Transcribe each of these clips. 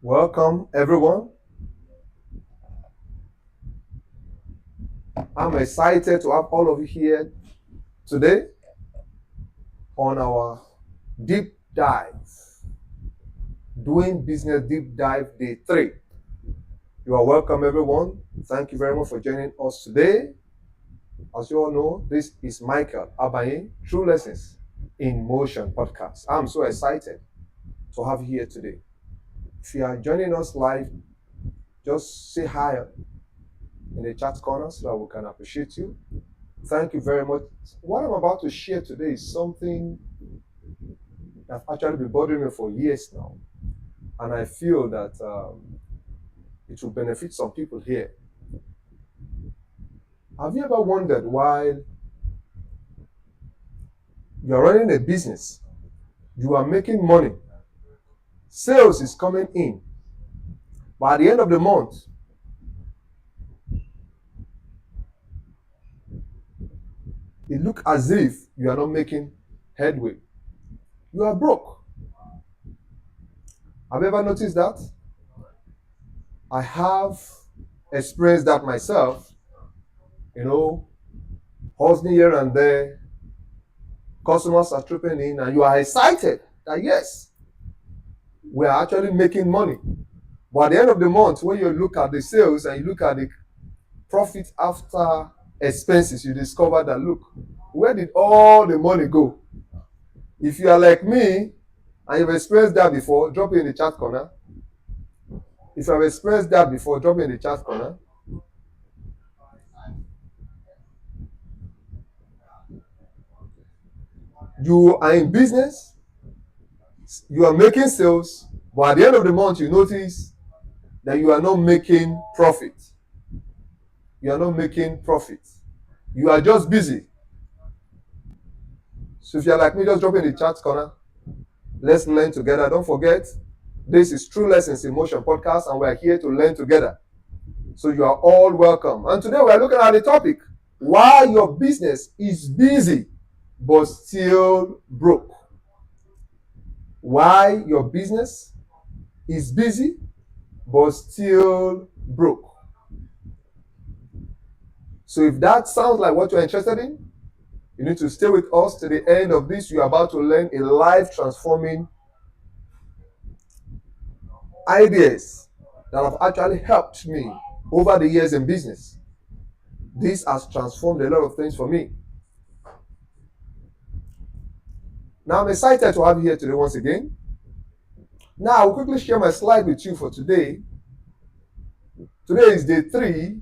Welcome, everyone. I'm excited to have all of you here today on our deep dive, doing business deep dive day 3. You are welcome, everyone. Thank you very much for joining us today. As you all know, this is Michael ABANYE, True Lessons in Motion podcast. I'm so excited to have you here today. If you are joining us live, just say hi in the chat corner so that we can appreciate you. Thank you very much. What I'm about to share today is something that's actually been bothering me for years now. And I feel that it will benefit some people here. Have you ever wondered why you're running a business, you are making money, sales is coming in, but at the end of the month, it looks as if you are not making headway. You are broke. Have you ever noticed that? I have experienced that myself, hustling here and there. Customers are tripping in and you are excited that yes, we are actually making money. But at the end of the month, when you look at the sales and you look at the profit after expenses, you discover that, look, where did all the money go? If you are like me and you've experienced that before, drop it in the chat corner. If you have experienced that before, drop it in the chat corner. You are in business, you are making sales, but at the end of the month, you notice that you are not making profit. You are not making profit. You are just busy. So if you're like me, just drop it in the chat corner. Let's learn together. Don't forget, this is True Lessons in Motion podcast, and we're here to learn together. So you are all welcome. And today we're looking at the topic, why your business is busy but still broke. Why your business is busy but still broke. So if that sounds like what you're interested in, you need to stay with us to the end of this. You're about to learn a life transforming ideas that have actually helped me over the years in business. This has transformed a lot of things for me. Now I'm excited to have you here today once again. Now I will quickly share my slide with you for today. Today is day 3,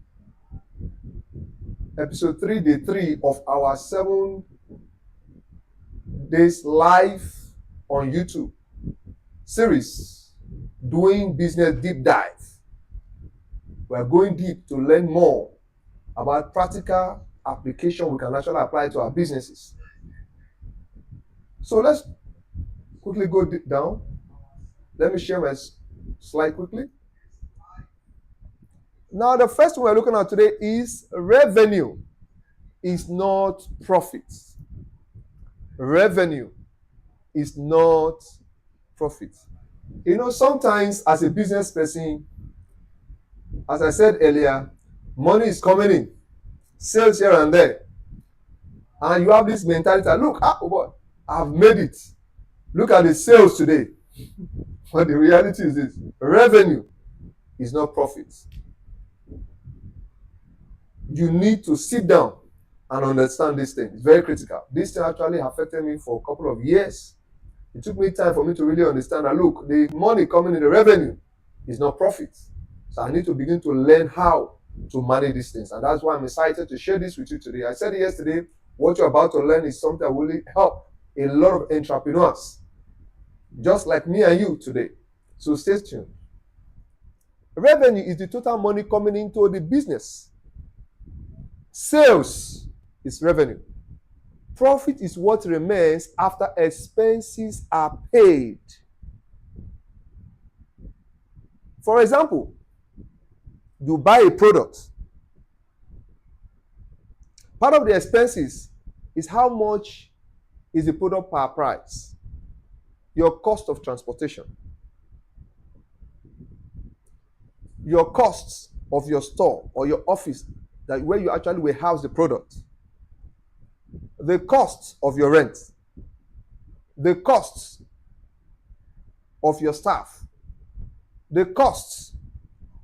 episode 3, day 3 of our 7 days live on YouTube series, doing business deep dive. We're going deep to learn more about practical application we can actually apply to our businesses. So let's quickly go down. Let me share my slide quickly. Now, the first one we're looking at today is revenue is not profit. Revenue is not profit. Sometimes as a business person, as I said earlier, money is coming in, sales here and there. And you have this mentality, look, I've made it. Look at the sales today. But the reality is this, revenue is not profit. You need to sit down and understand this thing. It's very critical. This thing actually affected me for a couple of years. It took me time for me to really understand that, look, the money coming in, the revenue is not profit. So I need to begin to learn how to manage these things. And that's why I'm excited to share this with you today. I said it yesterday, what you're about to learn is something that will really help a lot of entrepreneurs, just like me and you today. So stay tuned. Revenue is the total money coming into the business. Sales is revenue. Profit is what remains after expenses are paid. For example, you buy a product. Part of the expenses is how much is the product per price. Your cost of transportation. your costs of your store or your office, that where you actually will house the product, the costs of your rent, the costs of your staff, the costs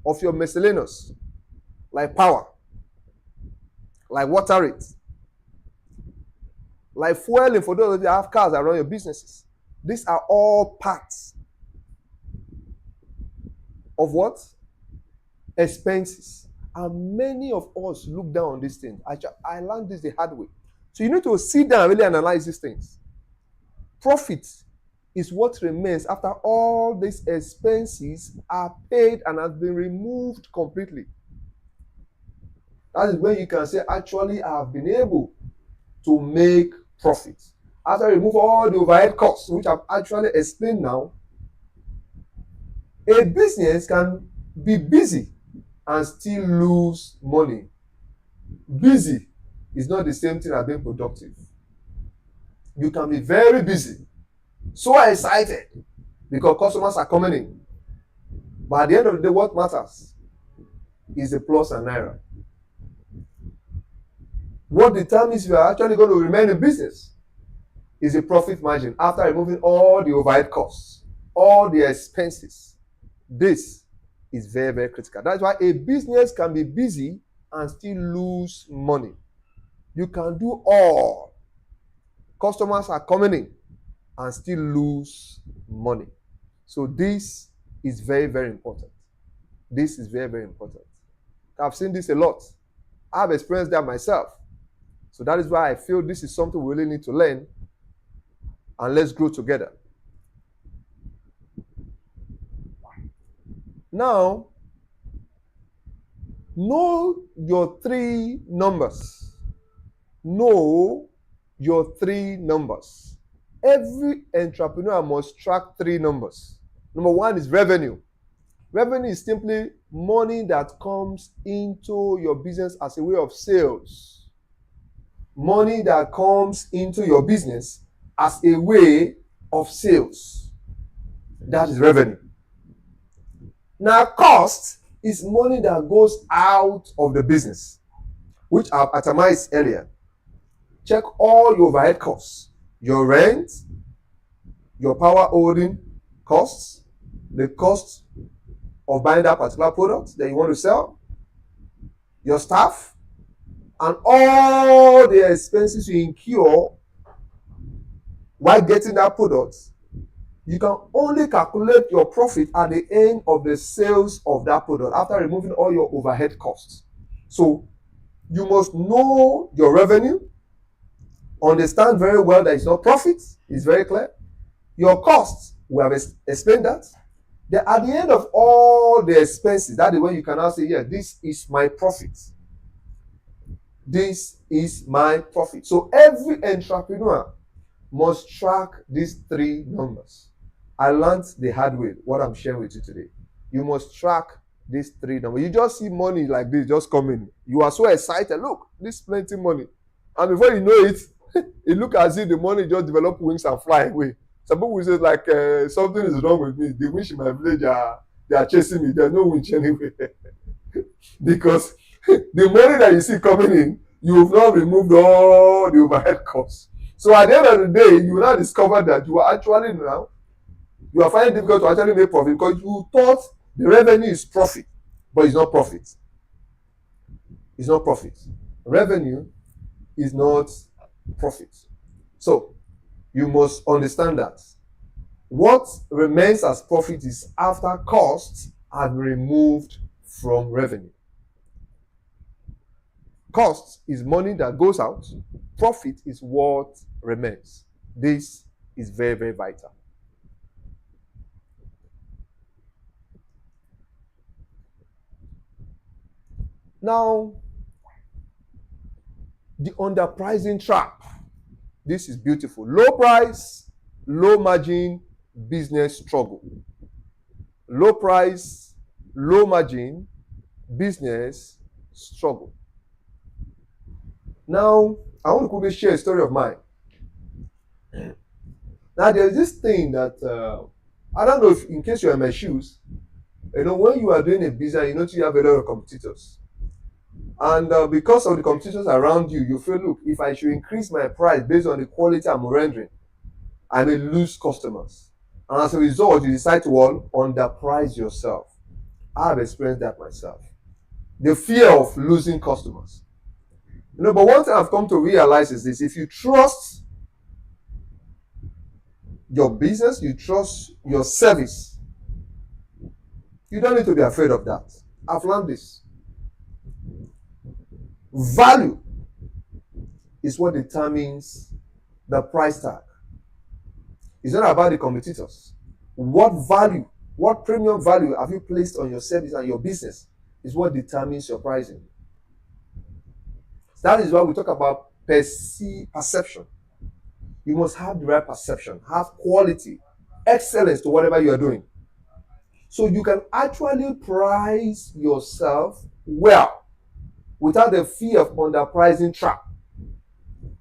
of your miscellaneous, like power, like water rates, like fueling for those of you that have cars that run your businesses. These are all parts of what? Expenses. And many of us look down on these things. I learned this the hard way. So you need to sit down and really analyze these things. Profit is what remains after all these expenses are paid and have been removed completely. That is when you can say, actually, I have been able to make profit. After I remove all the overhead costs, which I've actually explained now, a business can be busy and still lose money. Busy is not the same thing as being productive. You can be very busy, so excited because customers are coming in. But at the end of the day, what matters is the plus and naira. What determines if you are actually going to remain in business is the profit margin after removing all the overhead costs, all the expenses. This is very, very critical. That's why a business can be busy and still lose money. You can do all. Customers are coming in and still lose money. So this is very, very important. This is very, very important. I've seen this a lot. I've experienced that myself. So that is why I feel this is something we really need to learn, and let's grow together. Now, know your three numbers. Know your three numbers. Every entrepreneur must track three numbers. Number one is revenue. Revenue is simply money that comes into your business as a way of sales. Money that comes into your business as a way of sales. That is revenue. Now, cost is money that goes out of the business, which I've itemized earlier. Check all your overhead costs, your rent, your power holding costs, the cost of buying that particular product that you want to sell, your staff, and all the expenses you incur while getting that product. You can only calculate your profit at the end of the sales of that product after removing all your overhead costs. So you must know your revenue, understand very well that it's not profit, it's very clear. Your costs, we have explained that. Then at the end of all the expenses, that is when you can now say, yeah, this is my profit. This is my profit. So every entrepreneur must track these three numbers. I learned the hard way, what I'm sharing with you today. You must track these three numbers. You just see money like this just coming. You are so excited. Look, this is plenty money. And before you know it, it looks as if the money just develop wings and fly away. Some people will say like something is wrong with me. The winch in my village they are chasing me. There's no winch anyway. Because the money that you see coming in, you have not removed all the overhead costs. So at the end of the day, you will now discover that you are actually now, you are finding it difficult to actually make profit because you thought the revenue is profit, but it's not profit. It's not profit. Revenue is not profit. So you must understand that. What remains as profit is after costs are removed from revenue. Cost is money that goes out. Profit is what remains. This is very, very vital. Now, the underpricing trap. This is beautiful. Low price, low margin, business struggle. Low price, low margin, business struggle. Now, I want to quickly share a story of mine. Now, there's this thing that, I don't know if, in case you're in my shoes, When you are doing a business, you have a lot of competitors. And because of the competitors around you, you feel, look, if I should increase my price based on the quality I'm rendering, I may lose customers. And as a result, you decide to underprice yourself. I've experienced that myself. The fear of losing customers. But one thing I've come to realize is this: if you trust your business, you trust your service, you don't need to be afraid of that. I've learned this. Value is what determines the price tag. It's not about the competitors. What value, what premium value have you placed on your service and your business is what determines your pricing. That is why we talk about perception. You must have the right perception, have quality, excellence to whatever you are doing. So you can actually price yourself well without the fear of underpricing trap.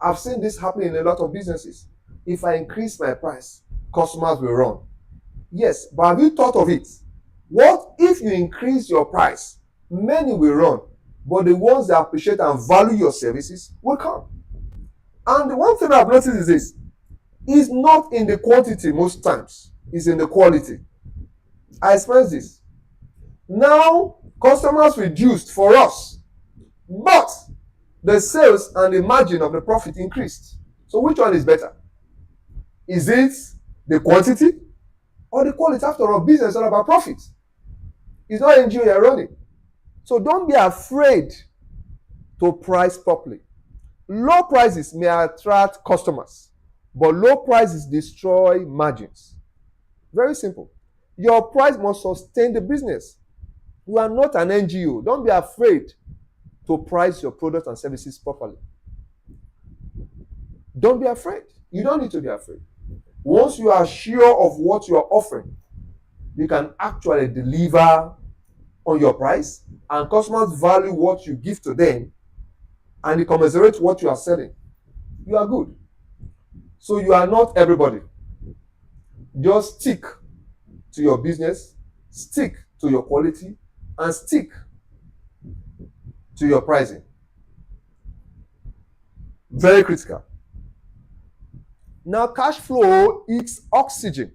I've seen this happen in a lot of businesses. If I increase my price, customers will run. Yes, but have you thought of it? What if you increase your price? Many will run, but the ones that appreciate and value your services will come. And the one thing I've noticed is this: it's not in the quantity most times, it's in the quality. I experienced this. Now, customers reduced for us, but the sales and the margin of the profit increased. So which one is better? Is it the quantity or the quality? After all, business is all about profit. It's not NGO you're running. So don't be afraid to price properly. Low prices may attract customers, but low prices destroy margins. Very simple. Your price must sustain the business. You are not an NGO. Don't be afraid to price your products and services properly. Don't be afraid. You don't need to be afraid. Once you are sure of what you are offering, you can actually deliver on your price, and customers value what you give to them, and they commiserate what you are selling. You are good. So you are not everybody. Just stick to your business, stick to your quality, and stick to your pricing. Very critical. Now, cash flow is oxygen,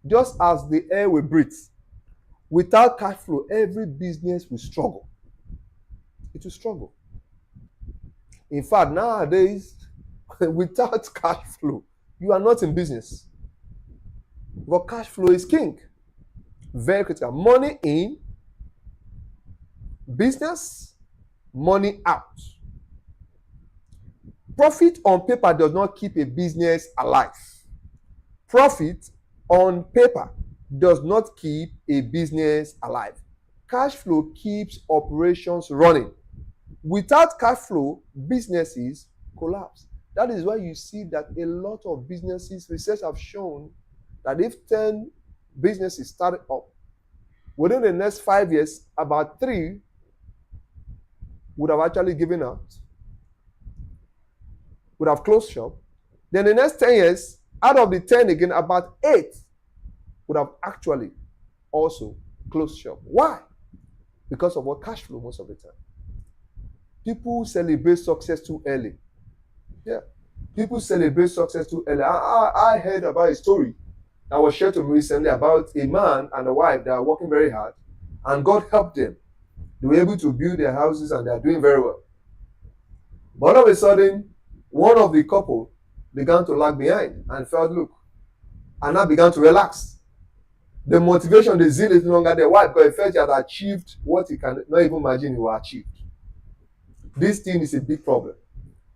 just as the air we breathe. Without cash flow, every business will struggle. It will struggle. In fact, nowadays, without cash flow, you are not in business. But cash flow is king. Very critical. Money in, business, money out. Profit on paper does not keep a business alive. Profit on paper does not keep a business alive. Cash flow keeps operations running. Without cash flow, businesses collapse. That is why you see that a lot of businesses, research have shown that if 10 businesses started up, within the next 5 years, about 3 would have actually given out, would have closed shop. Then the next 10 years, out of the 10 again, about 8 would have actually also closed shop. Why? Because of what? Cash flow most of the time. People celebrate success too early. Yeah. People celebrate success too early. I heard about a story that was shared to me recently about a man and a wife that are working very hard, and God helped them. They were able to build their houses and they are doing very well. But all of a sudden, one of the couple began to lag behind and felt, look, and now began to relax. The motivation, the zeal is no longer there. Why? Because he felt he had achieved what he can not even imagine he would achieve. This thing is a big problem.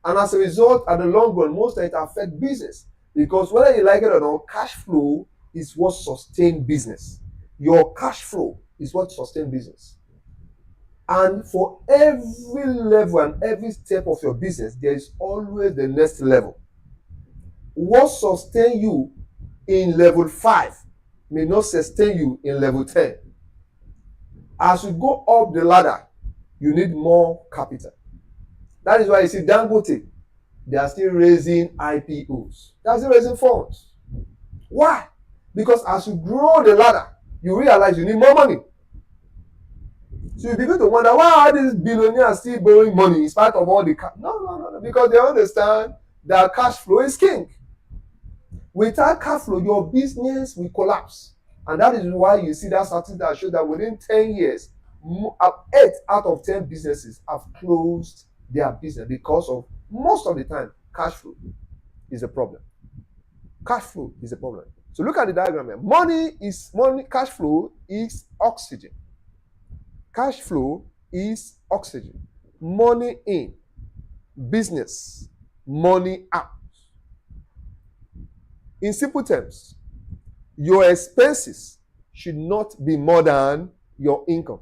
And as a result, at the long run, most of it affects business. Because whether you like it or not, cash flow is what sustains business. Your cash flow is what sustains business. And for every level and every step of your business, there is always the next level. What sustains you in level 5 may not sustain you in level 10. As you go up the ladder, you need more capital. That is why you see Dangote, they are still raising IPOs. They are still raising funds. Why? Because as you grow the ladder, you realize you need more money. So you begin to wonder, why are these billionaires still borrowing money in spite of all the cash? No. Because they understand that cash flow is king. Without cash flow, your business will collapse. And that is why you see that statistic that shows that within 10 years, 8 out of 10 businesses have closed their business because of, most of the time, cash flow is a problem. Cash flow is a problem. So look at the diagram here. Money, cash flow is oxygen. Cash flow is oxygen. Money in, business, money out. In simple terms, your expenses should not be more than your income.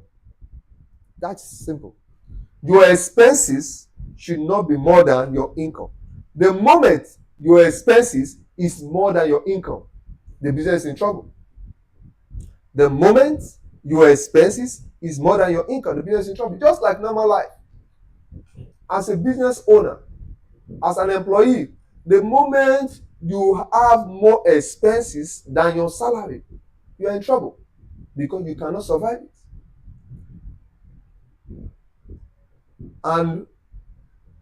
That's simple. Your expenses should not be more than your income. The moment your expenses is more than your income, the business is in trouble. The moment your expenses is more than your income, the business is in trouble. Just like normal life. As a business owner, as an employee, the moment you have more expenses than your salary, you are in trouble because you cannot survive it. And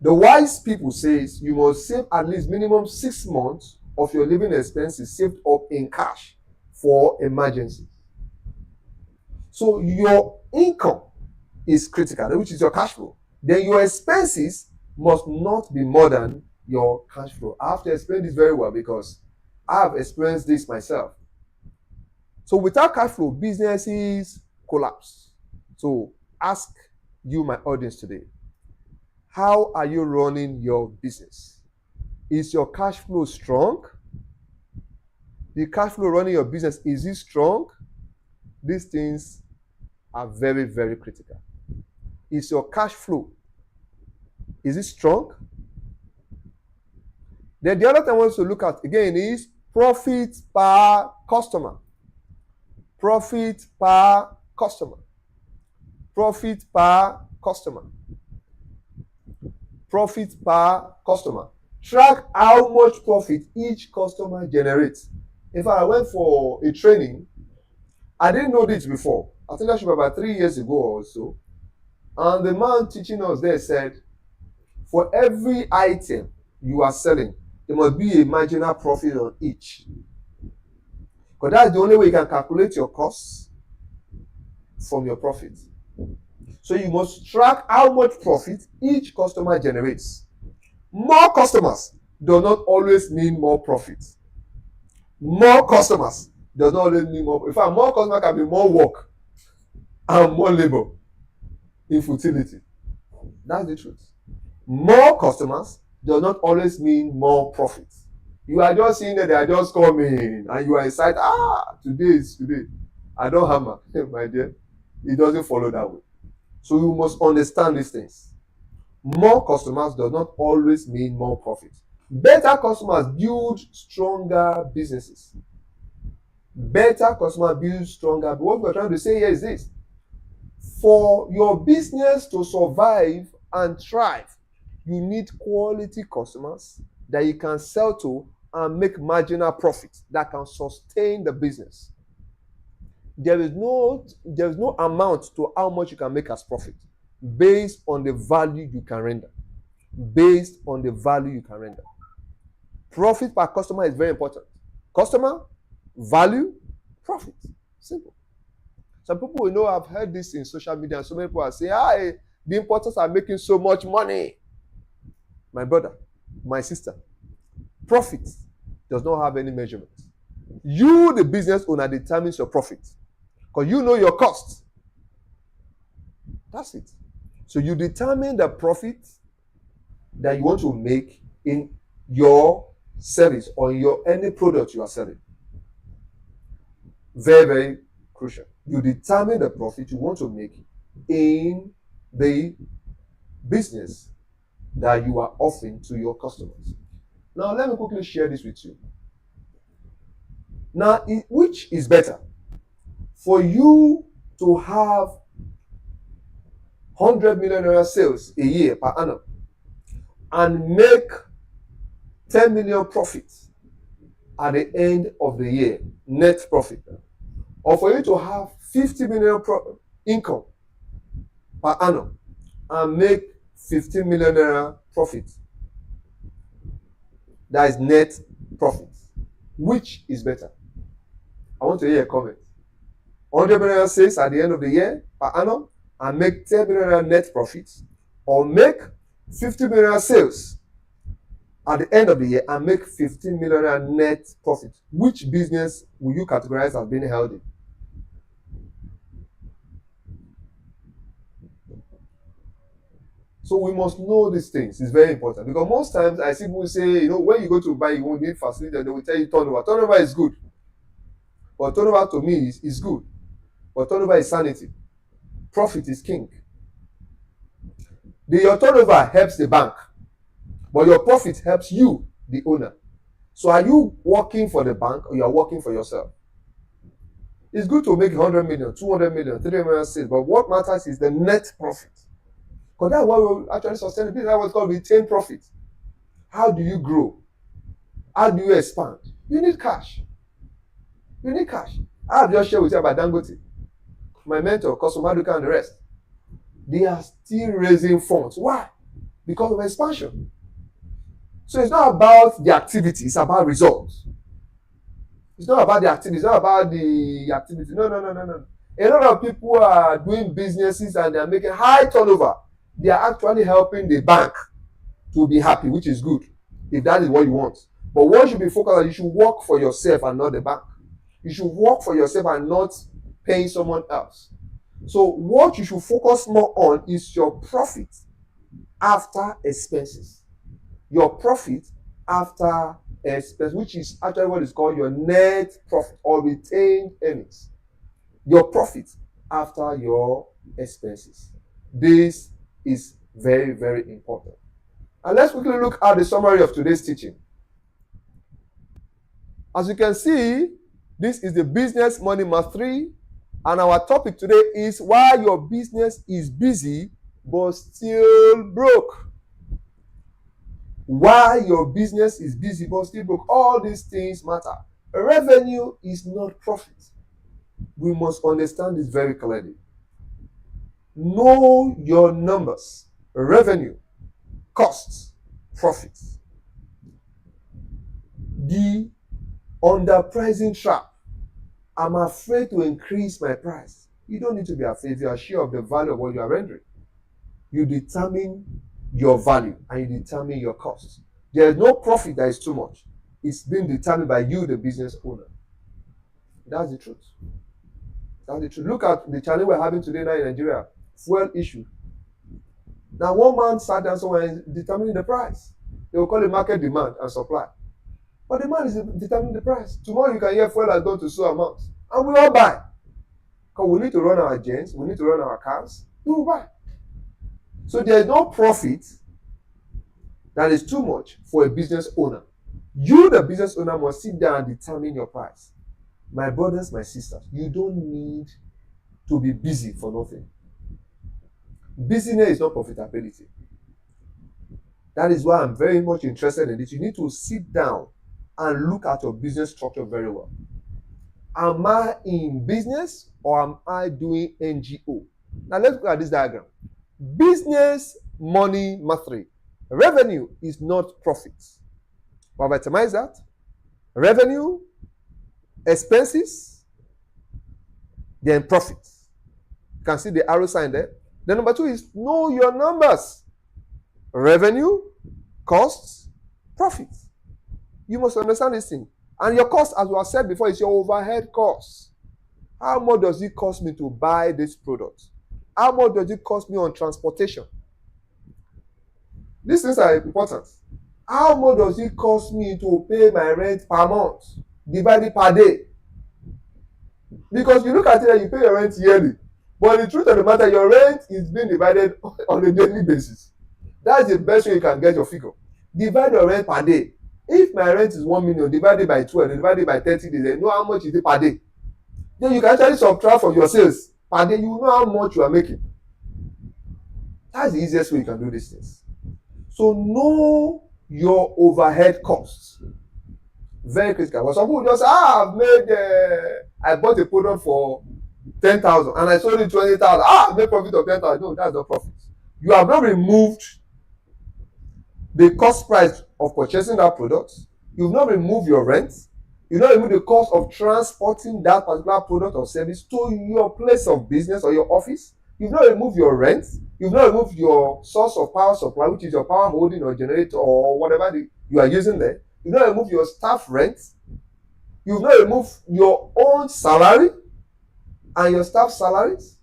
the wise people say you must save at least minimum 6 months of your living expenses saved up in cash for emergencies. So your income is critical, which is your cash flow. Then your expenses must not be more than your cash flow. I have to explain this very well because I have experienced this myself. So without cash flow, businesses collapse. So ask you, my audience today, how are you running your business? Is your cash flow strong? The cash flow running your business, is it strong? These things are very, very critical. Is your cash flow, is it strong? Then the other thing I want to look at again is profit per customer. Profit per customer. Profit per customer. Profit per customer. Track how much profit each customer generates. In fact, I went for a training. I didn't know this before. I think that should be about 3 years ago or so. And the man teaching us there said, for every item you are selling, there must be a marginal profit on each. Because that's the only way you can calculate your costs from your profit. So you must track how much profit each customer generates. More customers do not always mean more profit. More customers does not always mean more. In fact, more customers can be more work and more labor in futility. That's the truth. More customers does not always mean more profit. You are just seeing that they are just coming and you are excited. Today is today. I don't hammer, my dear. It doesn't follow that way. So you must understand these things. More customers does not always mean more profit. Better customers build stronger businesses. Better customers build stronger. What we're trying to say here is this. For your business to survive and thrive, you need quality customers that you can sell to and make marginal profits that can sustain the business. There is no amount to how much you can make as profit based on the value you can render. Based on the value you can render. Profit per customer is very important. Customer, value, profit. Simple. Some people, I've heard this in social media, and so many people are saying, the importers are making so much money. My brother, my sister, profit does not have any measurement. You, the business owner, determines your profit because you know your cost. That's it. So you determine the profit that you want to make in your service or in your any product you are selling. Very, very crucial. You determine the profit you want to make in the business that you are offering to your customers. Now, let me quickly share this with you. Now, which is better? For you to have 100 million naira sales a year per annum and make 10 million profit at the end of the year, net profit, or for you to have 50 million income per annum and make 15 million naira profit. That is net profit. Which is better? I want to hear a comment. 100 million sales at the end of the year per annum and make 10 million net profit, or make 50 million sales at the end of the year and make 15 million net profit. Which business will you categorize as being healthy? So we must know these things. It's very important, because most times I see people say, when you go to buy, you won't need facility, they will tell you turnover. Turnover is good. But turnover to me is good. But turnover is sanity. Profit is king. Your turnover helps the bank, but your profit helps you, the owner. So are you working for the bank, or you are working for yourself? It's good to make 100 million, 200 million, 300 million sales, but what matters is the net profit. Because that's what will actually sustain the business. That's what's called retain profit. How do you grow? How do you expand? You need cash. You need cash. I have just shared with you about Dangote, my mentor, Kosomaduka, and the rest. They are still raising funds. Why? Because of expansion. So it's not about the activity, it's about results. It's not about the activity, it's not about the activity. No. A lot of people are doing businesses and they are making high turnover. They are actually helping the bank to be happy, which is good, if that is what you want. But what you should be focused on, you should work for yourself and not the bank. You should work for yourself and not paying someone else. So what you should focus more on is your profit after expenses. Your profit after expense, which is actually what is called your net profit or retained earnings. Your profit after your expenses. This is very, very important. And let's quickly look at the summary of today's teaching. As you can see, this is the Business Money Mastery, and our topic today is why your business is busy but still broke. Why your business is busy but still broke. All these things matter. Revenue is not profit. We must understand this very clearly. Know your numbers. Revenue, costs, profits. The underpricing trap. I'm afraid to increase my price. You don't need to be afraid. You are sure of the value of what you are rendering. You determine your value and you determine your cost. There is no profit that is too much. It's being determined by you, the business owner. That's the truth. That's the truth. Look at the challenge we're having today now in Nigeria. Fuel issue. Now one man sat down somewhere and determining the price. They will call it market demand and supply. But the man is determining the price. Tomorrow you can hear fuel has gone to so amount. And we all buy. Because we need to run our gens, we need to run our cars. We will buy. So there is no profit that is too much for a business owner. You, the business owner, must sit down and determine your price. My brothers, my sisters, you don't need to be busy for nothing. Busyness is not profitability. That is why I'm very much interested in it. You need to sit down and look at your business structure very well. Am I in business or am I doing NGO? Now let's look at this diagram. Business money mastery. Revenue is not profits. What itemize that? Revenue, expenses, then profits. You can see the arrow sign there. Then number 2 is know your numbers. Revenue, costs, profits. You must understand this thing. And your cost, as we have said before, is your overhead cost. How much does it cost me to buy this product? How much does it cost me on transportation? These things are important. How much does it cost me to pay my rent per month? Divided per day. Because you look at it and you pay your rent yearly. But the truth of the matter, your rent is being divided on a daily basis. That's the best way you can get your figure. Divide your rent per day. If my rent is 1 million, divided by 12, divided by 30 days, you know how much is it per day. Then you can actually subtract from your sales per day. You know how much you are making. That's the easiest way you can do these things. So know your overhead costs. Very critical. But some people just say, I've made, I bought a product for 10,000 and I sold it 20,000. I made profit of 10,000. No, that's not profit. You have not removed the cost price of purchasing that product. You've not removed your rent. You've not removed the cost of transporting that particular product or service to your place of business or your office. You've not removed your rent. You've not removed your source of power supply, which is your power holding or generator or whatever you are using there. You've not removed your staff rent. You've not removed your own salary and your staff salaries.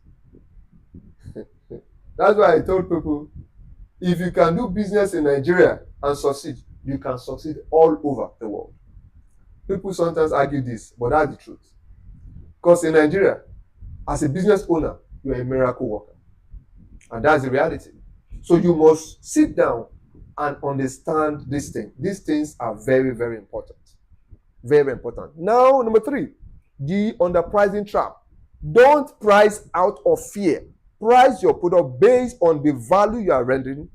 That's why I told people, if you can do business in Nigeria and succeed, you can succeed all over the world. People sometimes argue this, but that's the truth. Because in Nigeria, as a business owner, you're a miracle worker. And that's the reality. So you must sit down and understand this thing. These things are very, very important. Very important. Now, number 3, the underpricing trap. Don't price out of fear. Price your product based on the value you are rendering,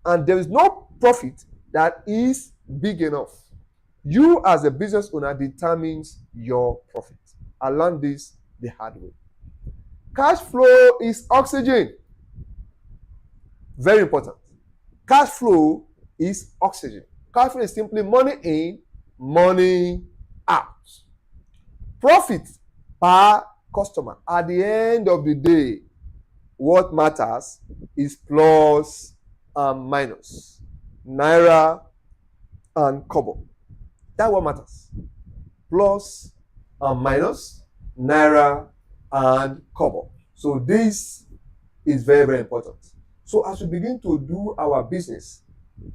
and there is no profit that is big enough. You as a business owner determines your profit. I learned this the hard way. Cash flow is oxygen. Very important. Cash flow is oxygen. Cash flow is simply money in, money out. Profit per customer. At the end of the day, what matters is plus and minus. Naira and kobo. That's what matters. Plus and minus, naira and kobo. So this is very, very important. So as we begin to do our business,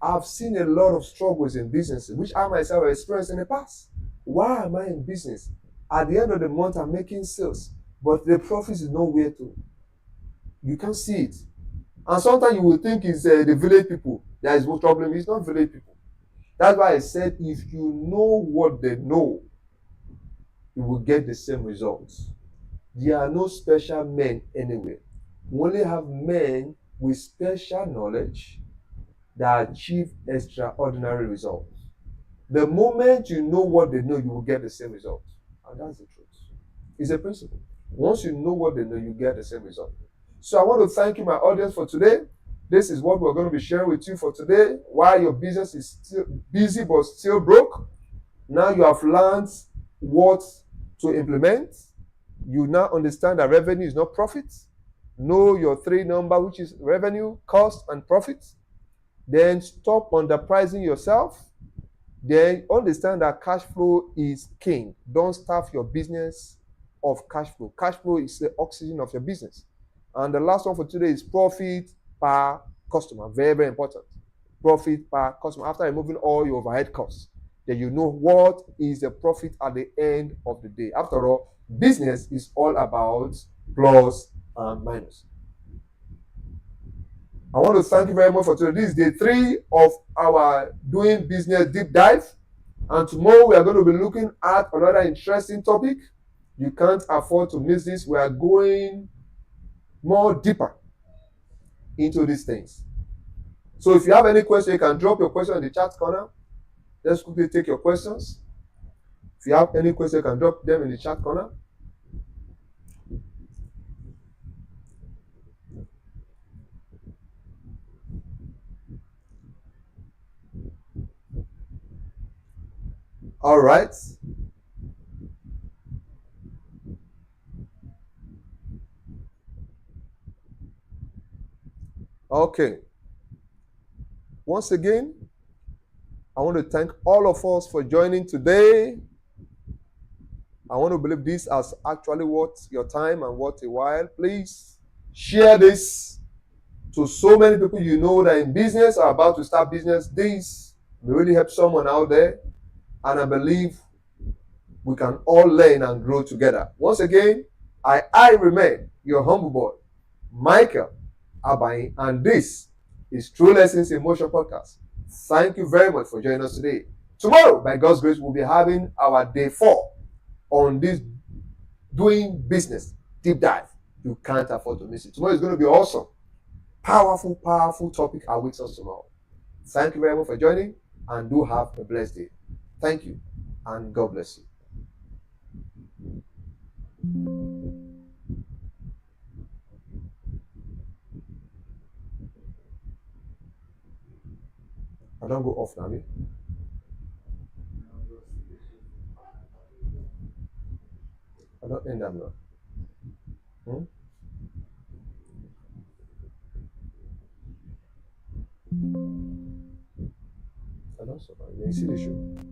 I've seen a lot of struggles in business, which I myself have experienced in the past. Why am I in business? At the end of the month, I'm making sales, but the profit is nowhere to. You can't see it. And sometimes you will think it's the village people that is most problem. It's not village people. That's why I said, if you know what they know, you will get the same results. There are no special men anywhere. We only have men with special knowledge that achieve extraordinary results. The moment you know what they know, you will get the same result. And that's the truth. It's a principle. Once you know what they know, you get the same result. So I want to thank you, my audience, for today. This is what we're going to be sharing with you for today. Why your business is still busy but still broke. Now you have learned what to implement. You now understand that revenue is not profit. Know your 3 number, which is revenue, cost, and profit. Then stop underpricing yourself. Then understand that cash flow is king. Don't starve your business of cash flow. Cash flow is the oxygen of your business. And the last one for today is profit per customer. Very, very important. Profit per customer. After removing all your overhead costs, then you know what is the profit at the end of the day. After all, business is all about plus and minus. I want to thank you very much for today. This is day 3 of our doing business deep dive. And tomorrow we are going to be looking at another interesting topic. You can't afford to miss this. We are going more deeper into these things. So if you have any question, you can drop your question in the chat corner. Let's quickly take your questions. If you have any question, you can drop them in the chat corner. All right. Okay. Once again, I want to thank all of us for joining today. I want to believe this as actually worth your time and worth a while. Please share this to so many people you know that in business or about to start business. This will really help someone out there. And I believe we can all learn and grow together. Once again, I remain your humble boy, Michael ABANYE, and this is True Lessons in Motion Podcast. Thank you very much for joining us today. Tomorrow, by God's grace, we'll be having our day 4 on this doing business deep dive. You can't afford to miss it. Tomorrow is going to be awesome. Powerful, powerful topic awaits us tomorrow. Thank you very much for joining, and do have a blessed day. Thank you, and God bless you. I don't go off now. I don't end them now. Hmm? I don't survive. You see the show.